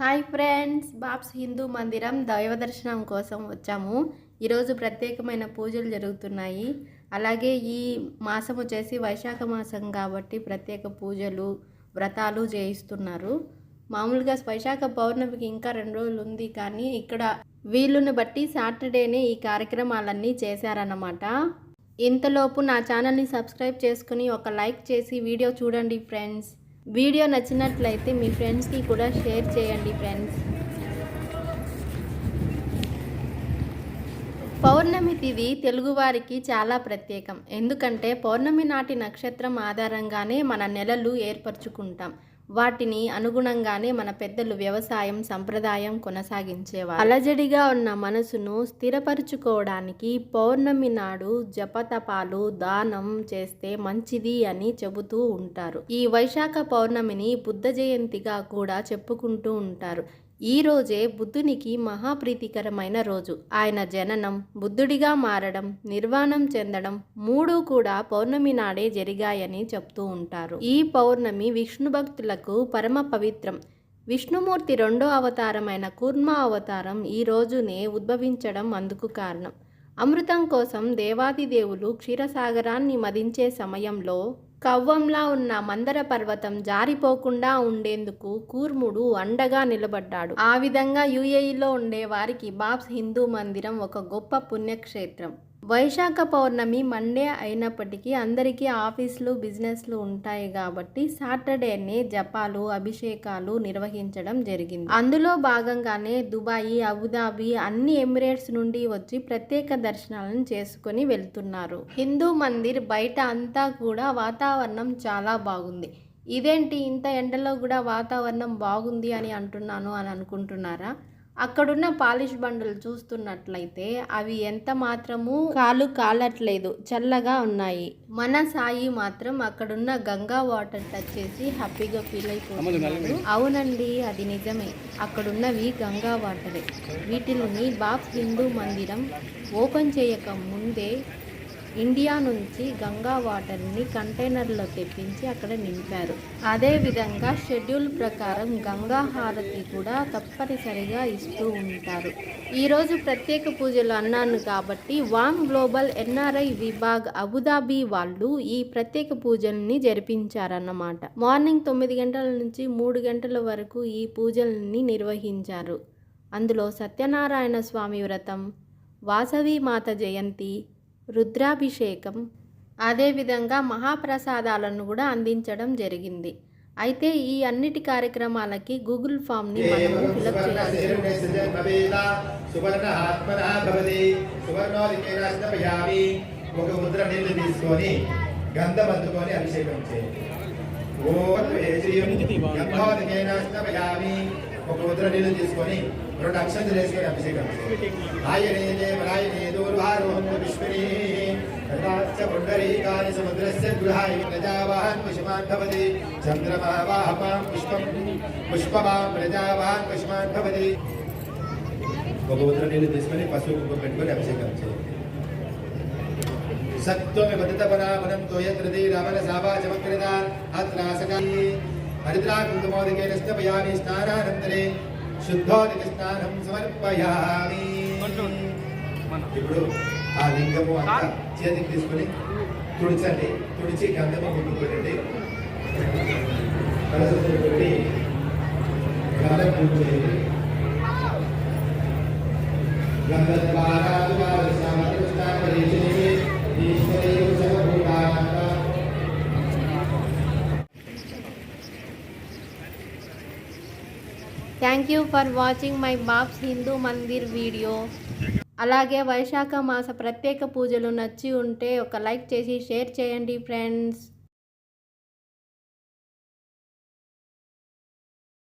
Hi friends, Bob's Hindu మందిరం దైవ దర్శనం కోసం వచ్చాము. ఈరోజు ప్రత్యేకమైన పూజలు జరుగుతున్నాయి. అలాగే ఈ మాసం వచ్చేసి వైశాఖ మాసం కాబట్టి ప్రత్యేక పూజలు వ్రతాలు చేయిస్తున్నారు. మామూలుగా వైశాఖ పౌర్ణమికి ఇంకా 2 రోజులు ఉంది, కానీ ఇక్కడ వీళ్ళని బట్టి సాటర్డేనే ఈ కార్యక్రమాలన్నీ చేశారన్నమాట. ఇంతలోపు నా ఛానల్ని సబ్స్క్రైబ్ చేసుకుని ఒక లైక్ చేసి వీడియో చూడండి ఫ్రెండ్స్. వీడియో నచ్చినట్లయితే మీ ఫ్రెండ్స్కి కూడా షేర్ చేయండి ఫ్రెండ్స్. పౌర్ణమి తిథి తెలుగువారికి చాలా ప్రత్యేకం. ఎందుకంటే పౌర్ణమి నాటి నక్షత్రం ఆధారంగానే మన నెలలు ఏర్పరచుకుంటాం. వాటిని అనుగుణంగానే మన పెద్దలు వ్యవసాయం సంప్రదాయం కొనసాగించేవారు. అలజడిగా ఉన్న మనసును స్థిరపరచుకోవడానికి పౌర్ణమి నాడు జపతపాలు దానం చేస్తే మంచిది అని చెబుతూ ఉంటారు. ఈ వైశాఖ పౌర్ణమిని బుద్ధ జయంతిగా కూడా చెప్పుకుంటూ ఉంటారు. ఈ రోజే బుద్ధునికి మహాప్రీతికరమైన రోజు. ఆయన జననం, బుద్ధుడిగా మారడం, నిర్వాణం చెందడం 3 కూడా పౌర్ణమి నాడే జరిగాయని చెప్తూ ఉంటారు. ఈ పౌర్ణమి విష్ణు భక్తులకు పరమ పవిత్రం. విష్ణుమూర్తి 2వ అవతారమైన కూర్మ అవతారం ఈ రోజునే ఉద్భవించడం అందుకు కారణం. అమృతం కోసం దేవాదిదేవులు క్షీరసాగరాన్ని మదించే సమయంలో కవ్వంలా ఉన్న మందర పర్వతం జారిపోకుండా ఉండేందుకు కూర్ముడు అండగా నిలబడ్డాడు. ఆ విధంగా యుఏఈలో ఉండే వారికి బాబ్స్ హిందూ మందిరం ఒక గొప్ప పుణ్యక్షేత్రం. వైశాఖ పౌర్ణమి మండే అయినప్పటికీ అందరికీ ఆఫీసులు బిజినెస్లు ఉంటాయి కాబట్టి సాటర్డేనే జపాలు అభిషేకాలు నిర్వహించడం జరిగింది. అందులో భాగంగానే దుబాయి, అబుదాబి అన్ని ఎమిరేట్స్ నుండి వచ్చి ప్రత్యేక దర్శనాలను చేసుకొని వెళ్తున్నారు. హిందూ మందిర్ బయట అంతా కూడా వాతావరణం చాలా బాగుంది. ఇదేంటి ఇంత ఎండలో కూడా వాతావరణం బాగుంది అని అంటున్నాను అని అనుకుంటున్నారా? అక్కడున్న పాలిష్ బండలు చూస్తున్నట్లయితే అవి ఎంత మాత్రము కాలు కాలట్లేదు, చల్లగా ఉన్నాయి. మన సాయి మాత్రం అక్కడున్న గంగా వాటర్ టచ్ చేసి హ్యాపీగా ఫీల్ అయిపోతున్నారు. అవునండి, అది నిజమే. అక్కడున్నవి గంగా వాటరే. వీటిని బాబ్స్ హిందూ మందిరం ఓపెన్ చేయక ముందే ఇండియా నుంచి గంగా వాటర్ని కంటైనర్లో తెప్పించి అక్కడ నింపారు. అదేవిధంగా షెడ్యూల్ ప్రకారం గంగా హారతి కూడా తప్పనిసరిగా ఇస్తూ ఉంటారు. ఈరోజు ప్రత్యేక పూజలు అన్నాను కాబట్టి వామ్ గ్లోబల్ ఎన్ఆర్ఐ విభాగ్ అబుదాబి వాళ్ళు ఈ ప్రత్యేక పూజల్ని జరిపించారన్నమాట. మార్నింగ్ 9 గంటల నుంచి 3 గంటల వరకు ఈ పూజల్ని నిర్వహించారు. అందులో సత్యనారాయణ స్వామి వ్రతం, వాసవి మాత జయంతి, రుద్రాభిషేకం, అదేవిధంగా మహాప్రసాదాలను కూడా అందించడం జరిగింది. అయితే ఈ అన్నిటి కార్యక్రమాలకి గూగుల్ ఫామ్ని మనము ఫిలప్ చేయాలి. ఒక ముద్ర నీళ్లు తీసుకొని గంధం అద్దుకొని అభిషేకం చేయండి. ఒక ముద్ర నీళ్లు తీసుకొని 2 అక్షంతలు వేసుకొని అభిషేకం చేయండి. పుండరీకాని సముద్రస్య గృహాయ ప్రజావాహన్ పుష్మాన్ భవతి. చంద్రమా వాహమాం పుష్పమాం ప్రజావాహన్ పుష్మాన్ భవతి. ఒక ముద్ర నీళ్లు తీసుకొని పసుపు పెట్టుకొని అభిషేకం చేయండి. సత్వమి వదితపరామనం తోయత్రది రమణ సాభాచమక్రదా అత్రాసకా హరిద్రా కుంకుమోదకేన స్నాపయామి. స్నానానంతరే శుద్ధోదక స్నానం సమర్పయామి. ఇప్పుడు ఆ లింగము అంతా చేతికి తీసుకుని తుడిచండి. తుడిచి గంధము ముందు పెట్టండి. కలసంలో పెట్టి గంధం ముందు చేయండి. Thank you for watching my BAPS Hindu Mandir video. అలాగే వైశాఖ మాస ప్రత్యేక పూజలు నచ్చి ఉంటే ఒక లైక్ చేసి షేర్ చేయండి ఫ్రెండ్స్.